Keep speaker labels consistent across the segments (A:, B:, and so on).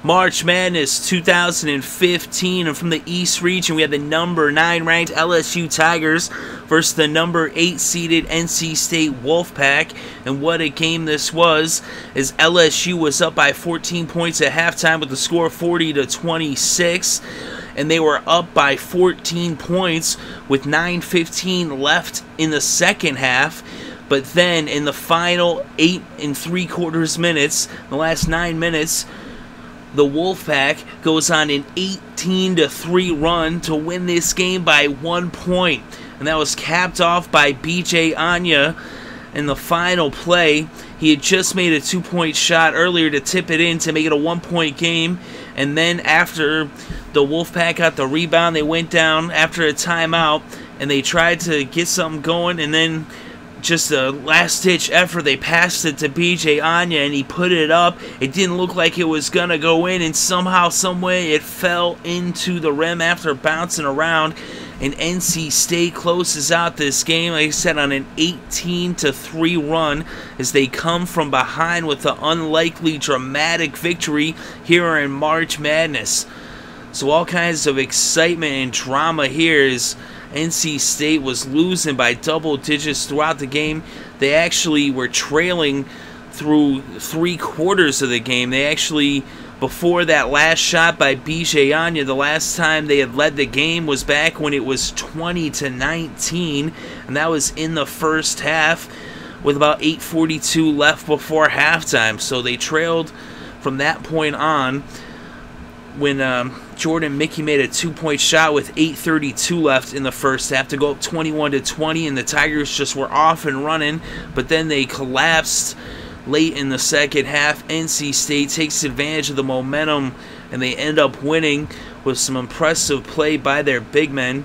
A: March Madness 2015, and from the East region we had the number 9 ranked LSU Tigers versus the number 8 seeded NC State Wolfpack. And what a game this was, as LSU was up by 14 points at halftime with the score 40-26, and they were up by 14 points with 9:15 left in the second half. But then in the final 8 3/4 minutes, the last 9 minutes, the Wolfpack goes on an 18-3 run to win this game by 1 point. And that was capped off by Beejay Anya in the final play. He had just made a 2-point shot earlier to tip it in to make it a 1-point game. And then after the Wolfpack got the rebound, they went down after a timeout and they tried to get something going, and then just a last-ditch effort, they passed it to Beejay Anya, and he put it up. It didn't look like it was going to go in, and somehow, someway, it fell into the rim after bouncing around. And NC State closes out this game, like I said, on an 18-3 run as they come from behind with the unlikely dramatic victory here in March Madness. So all kinds of excitement and drama here as NC State was losing by double digits throughout the game. They actually were trailing through 3/4 of the game. They actually, before that last shot by Beejay Anya, the last time they had led the game was back when it was 20-19, and that was in the first half with about 8:42 left before halftime. So they trailed from that point on when Jordan Mickey made a 2-point shot with 8:32 left in the first half to go up 21-20, and the Tigers just were off and running, but then they collapsed late in the second half. NC State takes advantage of the momentum, and they end up winning with some impressive play by their big men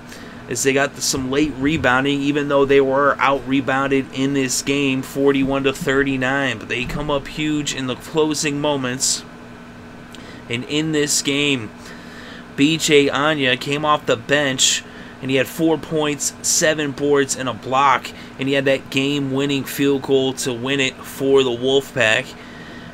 A: as they got some late rebounding, even though they were out-rebounded in this game 41-39. But they come up huge in the closing moments. And in this game, Beejay Anya came off the bench, and he had 4 points, 7 boards, and a block, and he had that game-winning field goal to win it for the Wolfpack.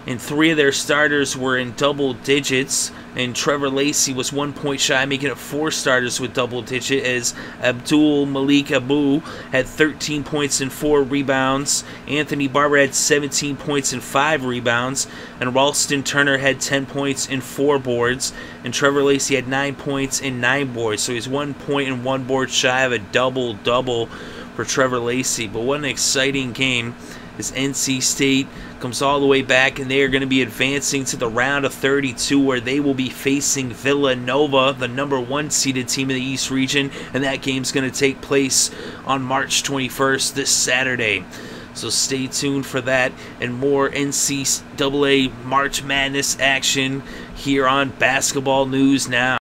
A: And 3 of their starters were in double digits, and Trevor Lacey was 1 point shy, making it 4 starters with double digit, as Abdul-Malik Abu had 13 points and 4 rebounds. Anthony Barber had 17 points and 5 rebounds, and Ralston Turner had 10 points and 4 boards, and Trevor Lacey had 9 points and 9 boards. So he's 1 point and 1 board shy of a double-double for Trevor Lacey. But what an exciting game as NC State comes all the way back, and they are going to be advancing to the round of 32, where they will be facing Villanova, the number 1 seeded team in the East region, and that game's going to take place on March 21st, this Saturday. So stay tuned for that and more NCAA March Madness action here on Basketball News Now.